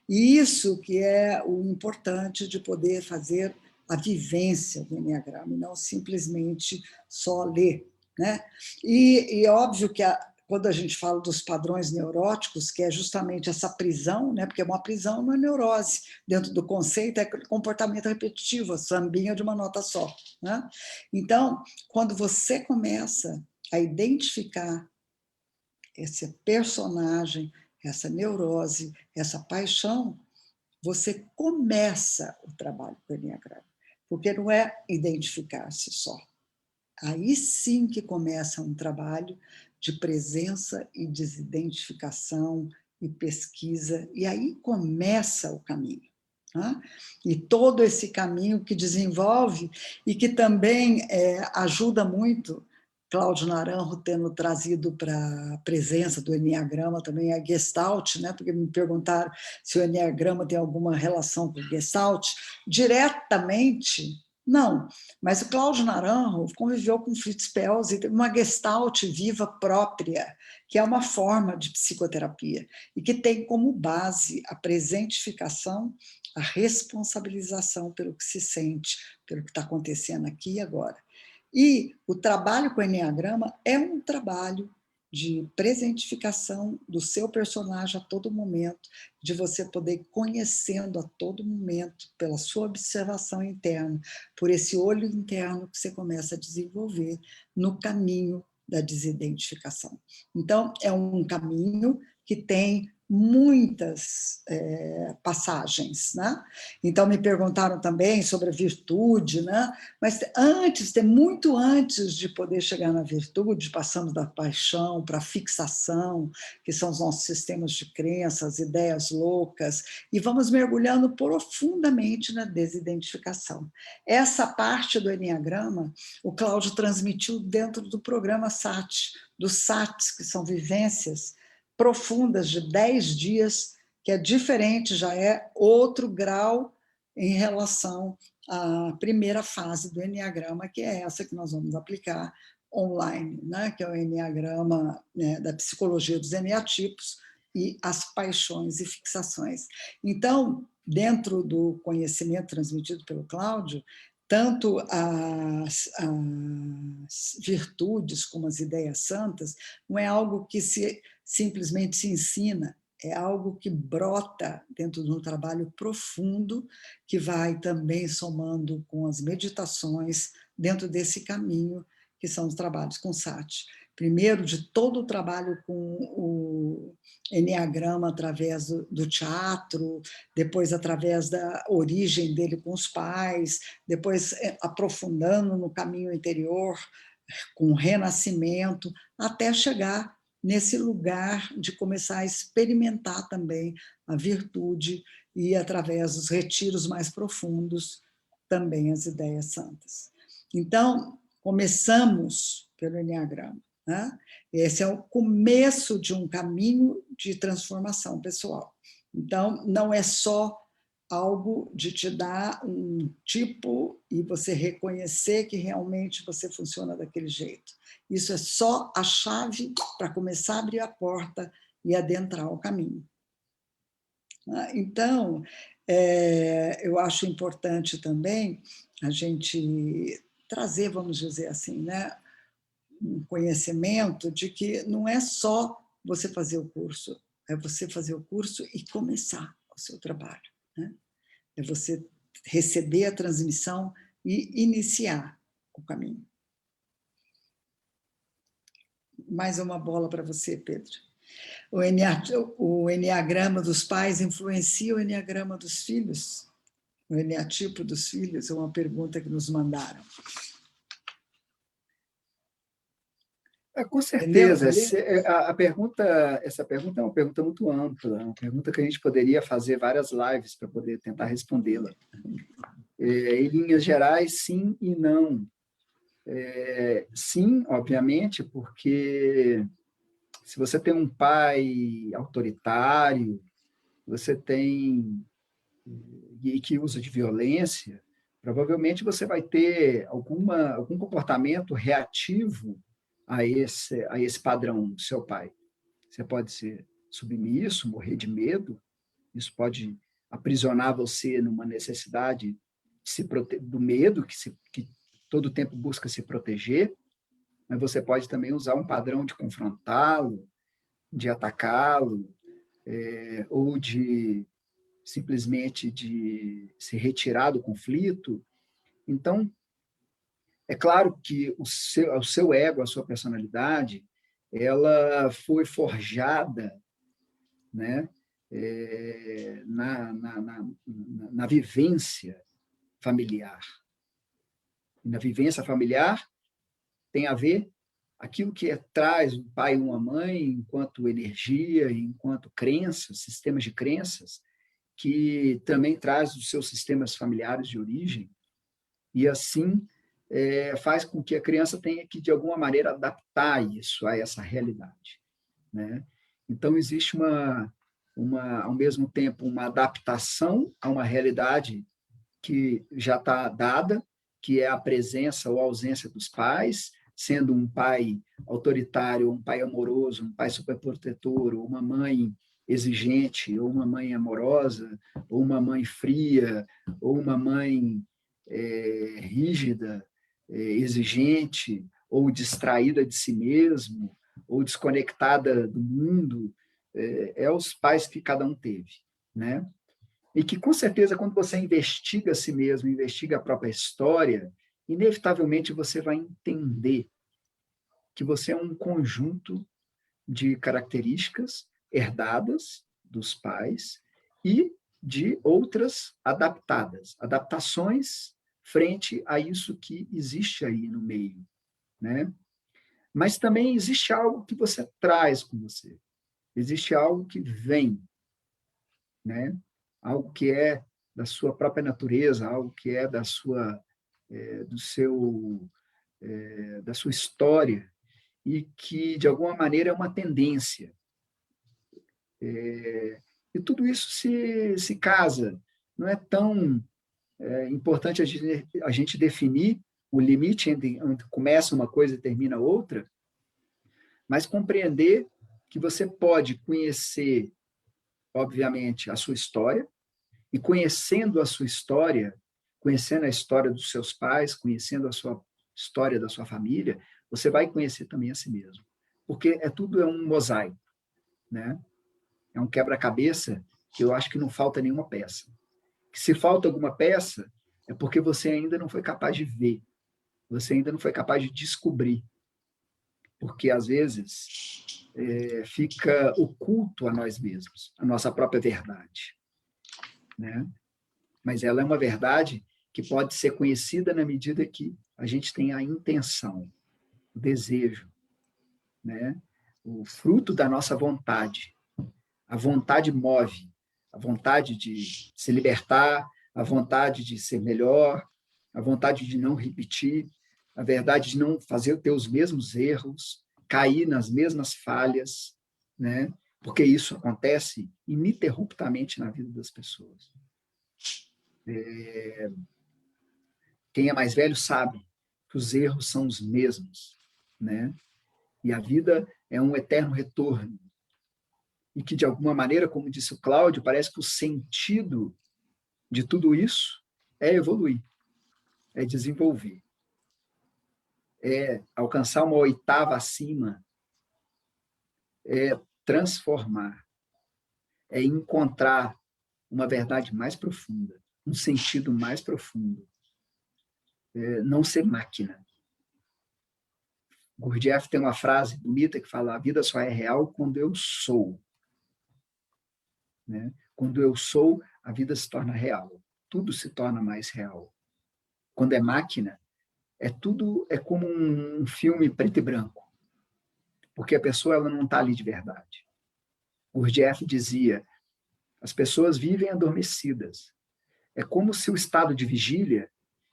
E isso que é o importante de poder fazer a vivência do Enneagrama, e não simplesmente só ler, né? E é óbvio que quando a gente fala dos padrões neuróticos, que é justamente essa prisão, né? Porque uma prisão é uma neurose, dentro do conceito é comportamento repetitivo, a sambinha de uma nota só, né? Então, quando você começa a identificar esse personagem, essa neurose, essa paixão, você começa o trabalho com o Enneagrama, porque não é identificar-se só. Aí sim que começa um trabalho de presença e desidentificação e pesquisa, e aí começa o caminho. Tá? E todo esse caminho que desenvolve e que também ajuda muito, Cláudio Naranjo tendo trazido para a presença do Enneagrama também a Gestalt, né? Porque me perguntaram se o Enneagrama tem alguma relação com o Gestalt. Diretamente, não, mas o Cláudio Naranjo conviveu com Fritz Perls e teve uma Gestalt viva própria, que é uma forma de psicoterapia, e que tem como base a presentificação, a responsabilização pelo que se sente, pelo que está acontecendo aqui e agora. E o trabalho com o Enneagrama é um trabalho de presentificação do seu personagem a todo momento, de você poder ir conhecendo a todo momento, pela sua observação interna, por esse olho interno que você começa a desenvolver no caminho da desidentificação. Então, é um caminho que tem muitas passagens, né? Então, me perguntaram também sobre a virtude, né? Mas muito antes de poder chegar na virtude, passamos da paixão para a fixação, que são os nossos sistemas de crenças, ideias loucas, e vamos mergulhando profundamente na desidentificação. Essa parte do Enneagrama, o Cláudio transmitiu dentro do programa SAT, dos SATs, que são vivências profundas de 10 dias, que é diferente, já é outro grau em relação à primeira fase do Enneagrama, que é essa que nós vamos aplicar online, né? Que é o Enneagrama, né, da psicologia dos eneatipos e as paixões e fixações. Então, dentro do conhecimento transmitido pelo Cláudio, tanto as virtudes como as ideias santas não é algo que simplesmente se ensina, é algo que brota dentro de um trabalho profundo, que vai também somando com as meditações dentro desse caminho, que são os trabalhos com Sati. Primeiro, de todo o trabalho com o Enneagrama através do teatro, depois através da origem dele com os pais, depois aprofundando no caminho interior, com o renascimento, até chegar nesse lugar de começar a experimentar também a virtude e, através dos retiros mais profundos, também as ideias santas. Então, começamos pelo Enneagrama, né? Esse é o começo de um caminho de transformação pessoal. Então, não é só algo de te dar um tipo e você reconhecer que realmente você funciona daquele jeito. Isso é só a chave para começar a abrir a porta e adentrar o caminho. Então, eu acho importante também a gente trazer, vamos dizer assim, né, um conhecimento de que não é só você fazer o curso, é você fazer o curso e começar o seu trabalho, né? É você receber a transmissão e iniciar o caminho. Mais uma bola para você, Pedro. O enneagrama dos pais influencia o enneagrama dos filhos? O eneatipo dos filhos? É uma pergunta que nos mandaram. Com certeza. Essa pergunta é uma pergunta muito ampla, é uma pergunta que a gente poderia fazer várias lives para poder tentar respondê-la. Em linhas gerais, sim e não. Sim, obviamente, porque se você tem um pai autoritário, você tem e que usa de violência, provavelmente você vai ter algum comportamento reativo a esse padrão do seu pai. Você pode ser submisso, morrer de medo, isso pode aprisionar você numa necessidade do medo, que todo tempo busca se proteger, mas você pode também usar um padrão de confrontá-lo, de atacá-lo, ou de simplesmente de se retirar do conflito. Então, é claro que o seu ego, a sua personalidade, ela foi forjada, né, na vivência familiar. E na vivência familiar tem a ver aquilo que traz um pai e uma mãe enquanto energia, enquanto crenças, sistemas de crenças, que também traz os seus sistemas familiares de origem, e assim faz com que a criança tenha que, de alguma maneira, adaptar isso a essa realidade, né? Então, existe ao mesmo tempo, uma adaptação a uma realidade que já está dada, que é a presença ou ausência dos pais, sendo um pai autoritário, um pai amoroso, um pai superprotetor, ou uma mãe exigente, ou uma mãe amorosa, ou uma mãe fria, ou uma mãe rígida, exigente, ou distraída de si mesmo, ou desconectada do mundo, os pais que cada um teve, né? E que, com certeza, quando você investiga a si mesmo, investiga a própria história, inevitavelmente você vai entender que você é um conjunto de características herdadas dos pais e de outras adaptações frente a isso que existe aí no meio, né? Mas também existe algo que você traz com você, existe algo que vem, né? Algo que é da sua própria natureza, algo que é da sua história e que de alguma maneira é uma tendência. E tudo isso se casa. Não é tão importante a gente definir o limite entre onde começa uma coisa e termina outra, mas compreender que você pode conhecer, obviamente, a sua história, e conhecendo a sua história, conhecendo a história dos seus pais, conhecendo a sua história da sua família, você vai conhecer também a si mesmo. Porque tudo é um mosaico, né? É um quebra-cabeça que eu acho que não falta nenhuma peça. Que se falta alguma peça, é porque você ainda não foi capaz de ver, você ainda não foi capaz de descobrir. Porque, às vezes, fica oculto a nós mesmos, a nossa própria verdade, né? Mas ela é uma verdade que pode ser conhecida na medida que a gente tem a intenção, o desejo, né? O fruto da nossa vontade. A vontade move, a vontade de se libertar, a vontade de ser melhor, a vontade de não repetir, a verdade de não fazer ter os mesmos erros, cair nas mesmas falhas, né? Porque isso acontece ininterruptamente na vida das pessoas. Quem é mais velho sabe que os erros são os mesmos, né? E a vida é um eterno retorno. e que, de alguma maneira, como disse o Cláudio, parece que o sentido de tudo isso é evoluir, é desenvolver, é alcançar uma oitava acima, é transformar, é encontrar uma verdade mais profunda, um sentido mais profundo, é não ser máquina. Gurdjieff tem uma frase bonita que fala: a vida só é real quando eu sou. Né? Quando eu sou, a vida se torna real. Tudo se torna mais real. Quando é máquina, é como um filme preto e branco, porque a pessoa ela não está ali de verdade. Gurdjieff dizia: as pessoas vivem adormecidas. É como se o estado de vigília,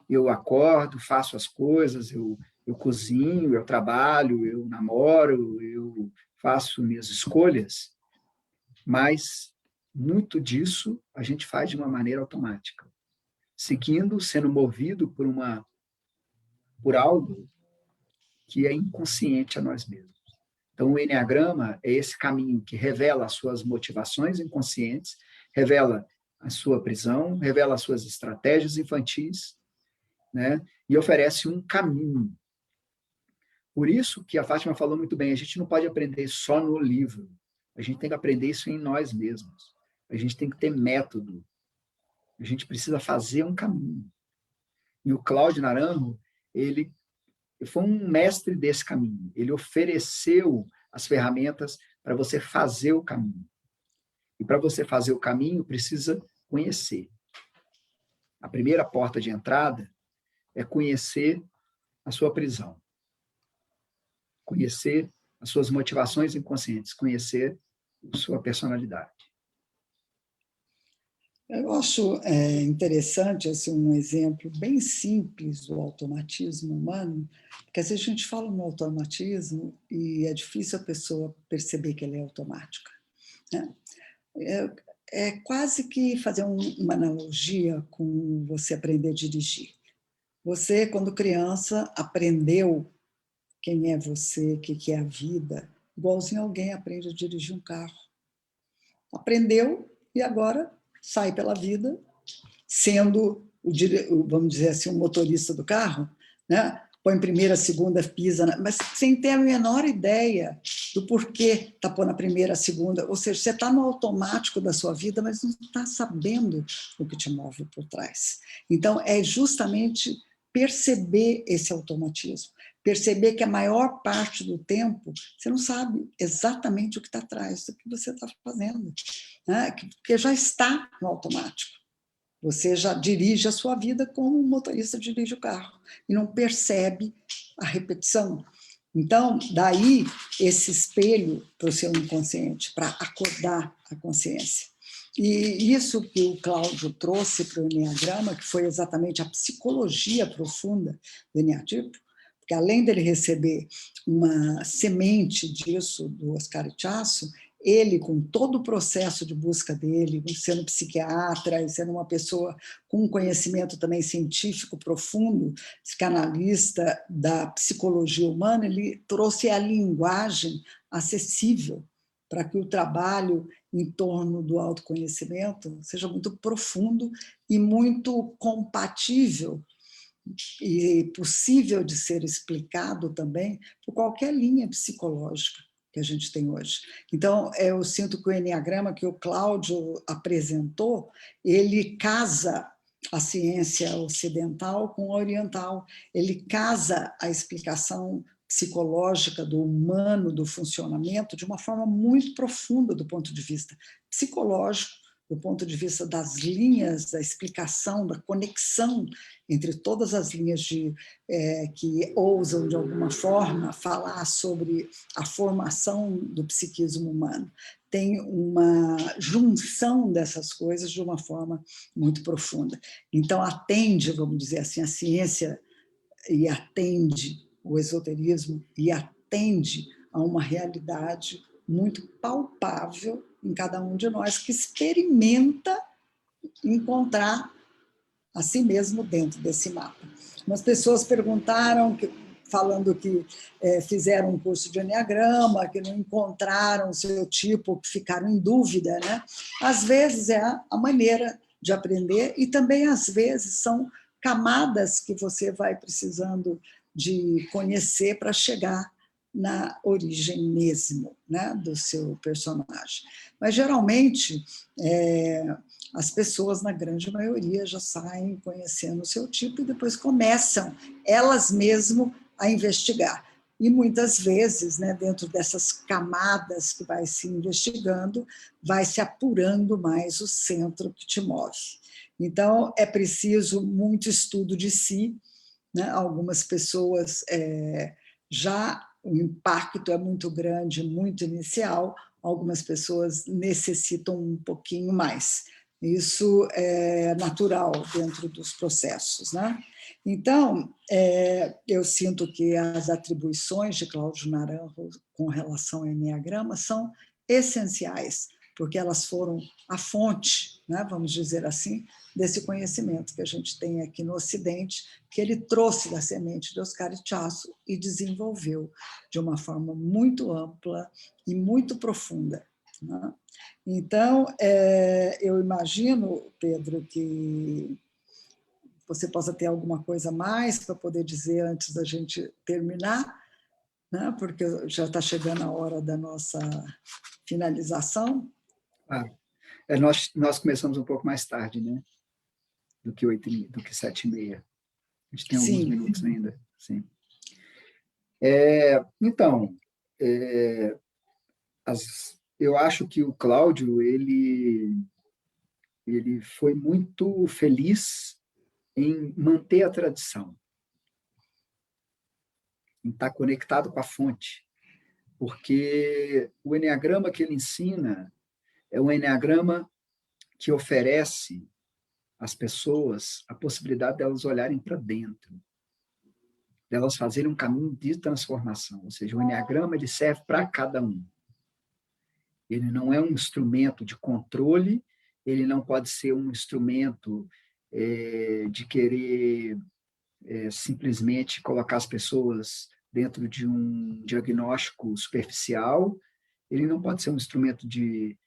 eu acordo, faço as coisas, eu cozinho, eu trabalho, eu namoro, eu faço minhas escolhas, mas muito disso a gente faz de uma maneira automática, seguindo, sendo movido por algo que é inconsciente a nós mesmos. Então, o Enneagrama é esse caminho que revela as suas motivações inconscientes, revela a sua prisão, revela as suas estratégias infantis, né? E oferece um caminho. Por isso que a Fátima falou muito bem, a gente não pode aprender só no livro, a gente tem que aprender isso em nós mesmos. A gente tem que ter método, a gente precisa fazer um caminho. E o Cláudio Naranjo, ele foi um mestre desse caminho. Ele ofereceu as ferramentas para você fazer o caminho. E para você fazer o caminho, precisa conhecer. A primeira porta de entrada é conhecer a sua prisão. Conhecer as suas motivações inconscientes, conhecer a sua personalidade. Eu acho interessante assim, um exemplo bem simples do automatismo humano, porque às vezes a gente fala no automatismo e é difícil a pessoa perceber que ele é automática. Né? É quase que fazer uma analogia com você aprender a dirigir. Você, quando criança, aprendeu quem é você, o que é a vida, igualzinho alguém aprende a dirigir um carro. Aprendeu e agora sai pela vida sendo, vamos dizer assim, o motorista do carro, né? Põe primeira, segunda, pisa, mas sem ter a menor ideia do porquê está pondo a primeira, a segunda. Ou seja, você está no automático da sua vida, mas não está sabendo o que te move por trás. Então, é justamente perceber esse automatismo, perceber que a maior parte do tempo você não sabe exatamente o que está atrás do que você está fazendo, né? Porque já está no automático. Você já dirige a sua vida como um motorista dirige o carro e não percebe a repetição. Então, daí esse espelho para o seu inconsciente, para acordar a consciência. E isso que o Cláudio trouxe para o Enneagrama, que foi exatamente a psicologia profunda do Enneatipo, porque além dele receber uma semente disso do Oscar Ichaço, ele, com todo o processo de busca dele, sendo psiquiatra e sendo uma pessoa com um conhecimento também científico profundo, psicanalista da psicologia humana, ele trouxe a linguagem acessível para que o trabalho em torno do autoconhecimento seja muito profundo e muito compatível e possível de ser explicado também por qualquer linha psicológica que a gente tem hoje. Então, eu sinto que o Enneagrama que o Cláudio apresentou, ele casa a ciência ocidental com a oriental, ele casa a explicação psicológica do humano, do funcionamento, de uma forma muito profunda do ponto de vista psicológico, do ponto de vista das linhas, da explicação, da conexão entre todas as linhas que ousam, de alguma forma, falar sobre a formação do psiquismo humano. Tem uma junção dessas coisas de uma forma muito profunda. Então, atende, vamos dizer assim, a ciência e atende o esoterismo e atende a uma realidade muito palpável em cada um de nós que experimenta encontrar a si mesmo dentro desse mapa. Umas pessoas perguntaram falando que fizeram um curso de Eneagrama, que não encontraram o seu tipo, que ficaram em dúvida, né? Às vezes é a maneira de aprender e também, às vezes, são camadas que você vai precisando de conhecer para chegar na origem mesmo, né, do seu personagem. Mas, geralmente, as pessoas, na grande maioria, já saem conhecendo o seu tipo e depois começam, elas mesmas, a investigar. E, muitas vezes, né, dentro dessas camadas que vai se investigando, vai se apurando mais o centro que te move. Então, é preciso muito estudo de si, né? Algumas pessoas já o impacto é muito grande, muito inicial, algumas pessoas necessitam um pouquinho mais. Isso é natural dentro dos processos, né? Então, eu sinto que as atribuições de Cláudio Naranjo com relação ao Eneagrama são essenciais, porque elas foram a fonte, né, vamos dizer assim, desse conhecimento que a gente tem aqui no Ocidente, que ele trouxe da semente de Oscar Ichaço e desenvolveu de uma forma muito ampla e muito profunda, né? Então, eu imagino, Pedro, que você possa ter alguma coisa a mais para poder dizer antes da gente terminar, né? Porque já está chegando a hora da nossa finalização. Nós começamos um pouco mais tarde, né? Do que 7h30. A gente tem alguns minutos ainda. Sim. Então, eu acho que o Cláudio ele foi muito feliz em manter a tradição, em estar conectado com a fonte, porque o eneagrama que ele ensina é um eneagrama que oferece às pessoas a possibilidade de elas olharem para dentro, de elas fazerem um caminho de transformação, ou seja, o eneagrama ele serve para cada um. Ele não é um instrumento de controle, ele não pode ser um instrumento de querer simplesmente colocar as pessoas dentro de um diagnóstico superficial, ele não pode ser um instrumento de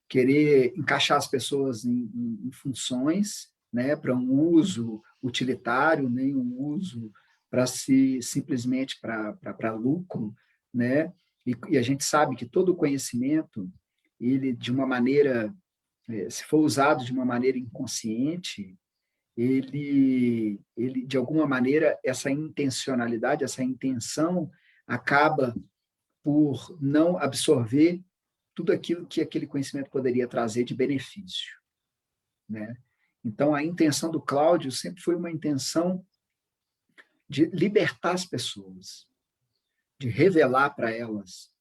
querer encaixar as pessoas em funções, né, para um uso utilitário, nem um uso para simplesmente para lucro, né? E a gente sabe que todo o conhecimento, ele de uma maneira, se for usado de uma maneira inconsciente, ele de alguma maneira, essa intencionalidade, essa intenção acaba por não absorver tudo aquilo que aquele conhecimento poderia trazer de benefício, né? Então, a intenção do Cláudio sempre foi uma intenção de libertar as pessoas, de revelar para elas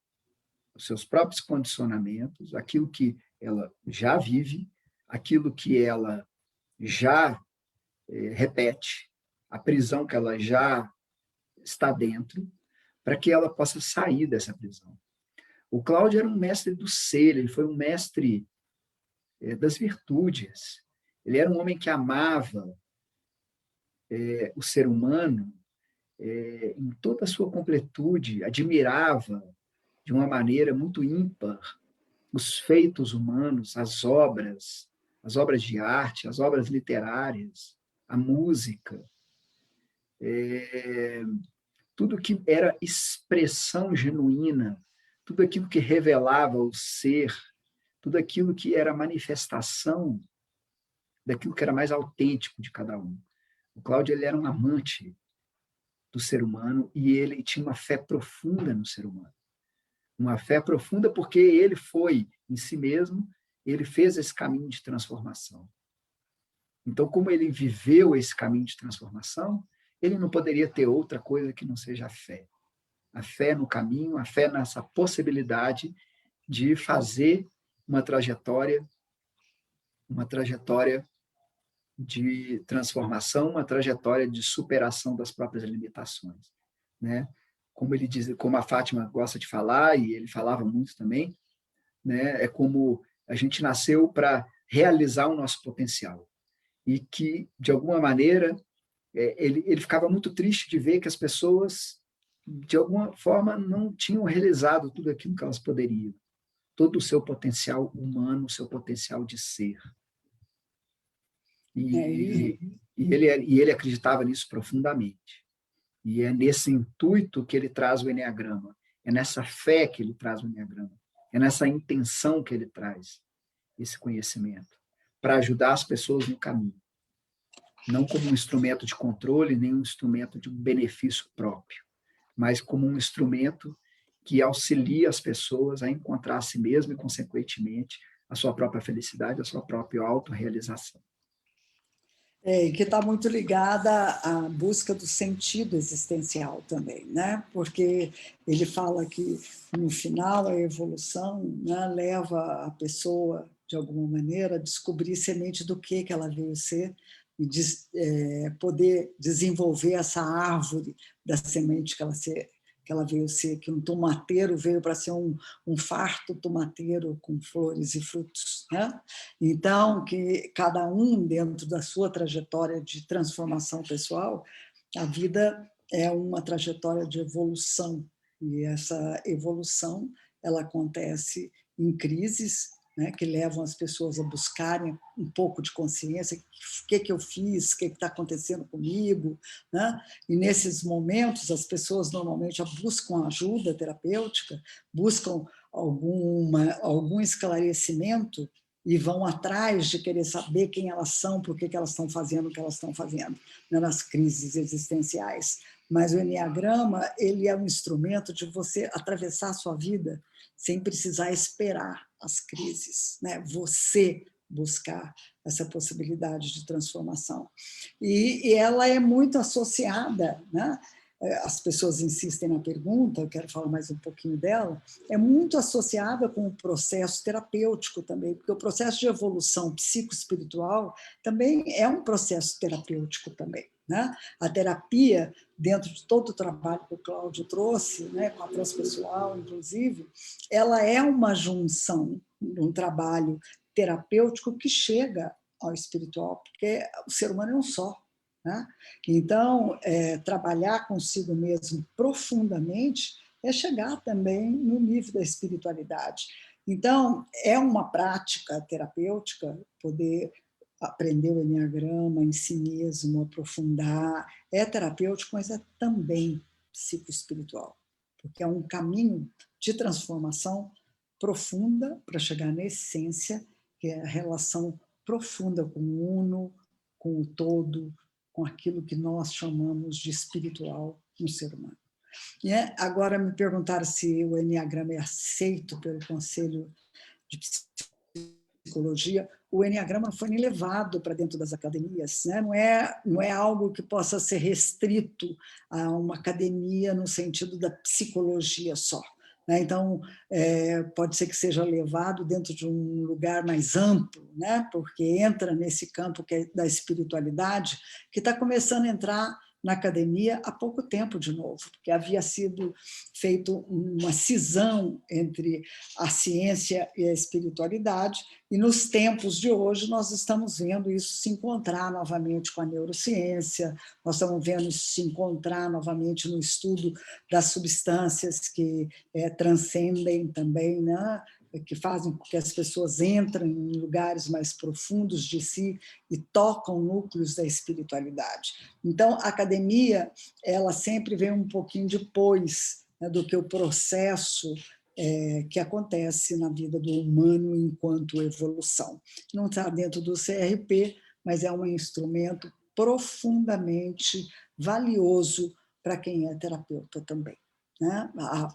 os seus próprios condicionamentos, aquilo que ela já vive, aquilo que ela já repete, a prisão que ela já está dentro, para que ela possa sair dessa prisão. O Cláudio era um mestre do ser, ele foi um mestre das virtudes. Ele era um homem que amava o ser humano em toda a sua completude, admirava de uma maneira muito ímpar os feitos humanos, as obras de arte, as obras literárias, a música, tudo que era expressão genuína, tudo aquilo que revelava o ser, tudo aquilo que era manifestação daquilo que era mais autêntico de cada um. O Cláudio ele era um amante do ser humano e ele tinha uma fé profunda no ser humano. Uma fé profunda porque ele foi, em si mesmo, ele fez esse caminho de transformação. Então, como ele viveu esse caminho de transformação, ele não poderia ter outra coisa que não seja a fé. A fé no caminho, a fé nessa possibilidade de fazer uma trajetória de transformação, uma trajetória de superação das próprias limitações, né? Como ele diz, como a Fátima gosta de falar e ele falava muito também, né? É como a gente nasceu para realizar o nosso potencial e que de alguma maneira Ele ficava muito triste de ver que as pessoas, de alguma forma, não tinham realizado tudo aquilo que elas poderiam, todo o seu potencial humano, o seu potencial de ser. E E ele acreditava nisso profundamente. E é nesse intuito que ele traz o Eneagrama, é nessa fé que ele traz o Eneagrama, é nessa intenção que ele traz esse conhecimento, para ajudar as pessoas no caminho. Não como um instrumento de controle, nem um instrumento de um benefício próprio, mas como um instrumento que auxilia as pessoas a encontrar a si mesmo e, consequentemente, a sua própria felicidade, a sua própria autorrealização. E que está muito ligada à busca do sentido existencial também, né? Porque ele fala que, no final, a evolução, né, leva a pessoa, de alguma maneira, a descobrir semente do que ela veio ser e poder desenvolver essa árvore da semente que ela veio ser, que um tomateiro veio para ser um farto tomateiro com flores e frutos, né? Então, que cada um, dentro da sua trajetória de transformação pessoal, a vida é uma trajetória de evolução, e essa evolução ela acontece em crises, né, que levam as pessoas a buscarem um pouco de consciência, o que eu fiz, o que está acontecendo comigo, né? E nesses momentos as pessoas normalmente buscam ajuda terapêutica, buscam algum esclarecimento e vão atrás de querer saber quem elas são, por que elas estão fazendo o que elas estão fazendo, né, nas crises existenciais. Mas o Eneagrama, ele é um instrumento de você atravessar a sua vida sem precisar esperar as crises, né? Você buscar essa possibilidade de transformação. E ela é muito associada, né? As pessoas insistem na pergunta, eu quero falar mais um pouquinho dela, é muito associada com o processo terapêutico também, porque o processo de evolução psicoespiritual também é um processo terapêutico também, né? A terapia, dentro de todo o trabalho que o Cláudio trouxe, né, com a transpessoal, inclusive, ela é uma junção de um trabalho terapêutico que chega ao espiritual, porque o ser humano é um só, né? Então, trabalhar consigo mesmo profundamente é chegar também no nível da espiritualidade. Então, é uma prática terapêutica poder aprender o Eneagrama em si mesmo, aprofundar. É terapêutico, mas é também psicoespiritual, porque é um caminho de transformação profunda para chegar na essência, que é a relação profunda com o uno, com o todo, com aquilo que nós chamamos de espiritual no ser humano. Agora me perguntaram se o Eneagrama é aceito pelo Conselho de Psicologia. O Eneagrama não foi nem levado para dentro das academias, né? Não é algo que possa ser restrito a uma academia no sentido da psicologia só. Então, pode ser que seja levado dentro de um lugar mais amplo, né? Porque entra nesse campo que é da espiritualidade, que está começando a entrar na academia há pouco tempo de novo, porque havia sido feito uma cisão entre a ciência e a espiritualidade, e nos tempos de hoje nós estamos vendo isso se encontrar novamente com a neurociência, nós estamos vendo isso se encontrar novamente no estudo das substâncias que transcendem também, né? Que fazem com que as pessoas entrem em lugares mais profundos de si e tocam núcleos da espiritualidade. Então, a academia, ela sempre vem um pouquinho depois, né, do que o processo que acontece na vida do humano enquanto evolução. Não está dentro do CRP, mas é um instrumento profundamente valioso para quem é terapeuta também. Né?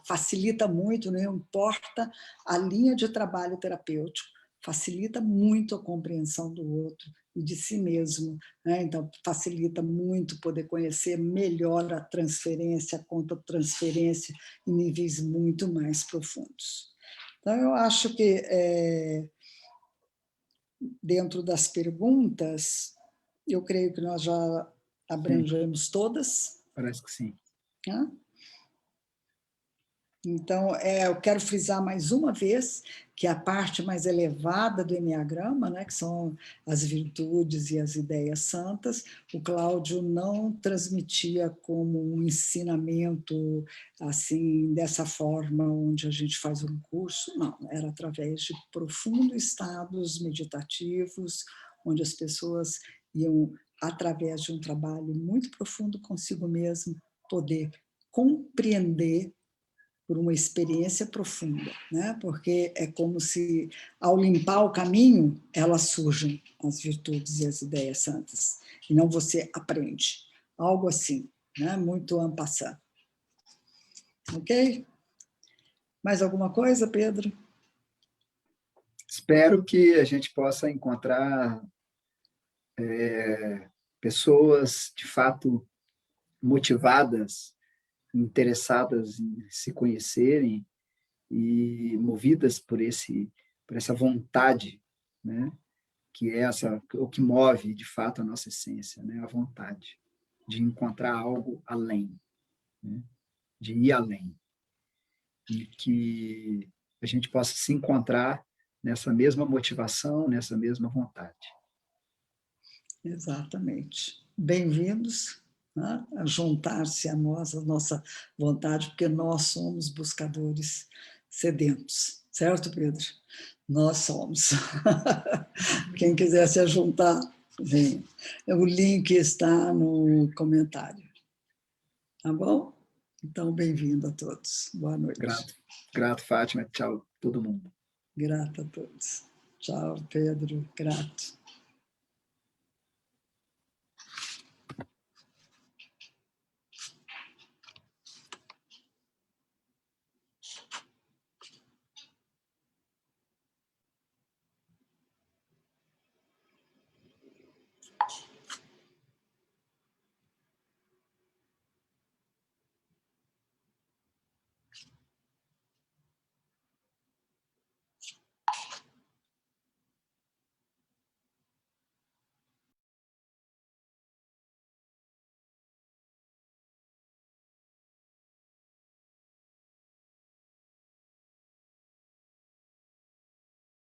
Facilita muito, não importa a linha de trabalho terapêutico, facilita muito a compreensão do outro e de si mesmo, né? Então facilita muito poder conhecer melhor a transferência, a contra-transferência em níveis muito mais profundos. Então eu acho que dentro das perguntas, eu creio que nós já abrangemos todas. Parece que sim. Né? Então, eu quero frisar mais uma vez que a parte mais elevada do Enneagrama, né, que são as virtudes e as ideias santas, o Cláudio não transmitia como um ensinamento assim, dessa forma, onde a gente faz um curso, não, era através de profundos estados meditativos, onde as pessoas iam, através de um trabalho muito profundo consigo mesmo, poder compreender por uma experiência profunda, né? Porque é como se, ao limpar o caminho, elas surgem, as virtudes e as ideias santas, e não você aprende. Algo assim, né? Muito en passant. Ok? Mais alguma coisa, Pedro? Espero que a gente possa encontrar pessoas, de fato, motivadas, interessadas em se conhecerem e movidas por essa vontade, né? Que é o que move, de fato, a nossa essência, né? A vontade de encontrar algo além, né? De ir além. E que a gente possa se encontrar nessa mesma motivação, nessa mesma vontade. Exatamente. Bem-vindos, né, a juntar-se a nós, a nossa vontade, porque nós somos buscadores sedentos, certo, Pedro? Nós somos. Quem quiser se juntar, vem. O link está no comentário. Tá bom? Então, bem-vindo a todos. Boa noite. Grato, Fátima. Tchau, todo mundo. Grata a todos. Tchau, Pedro. Grato.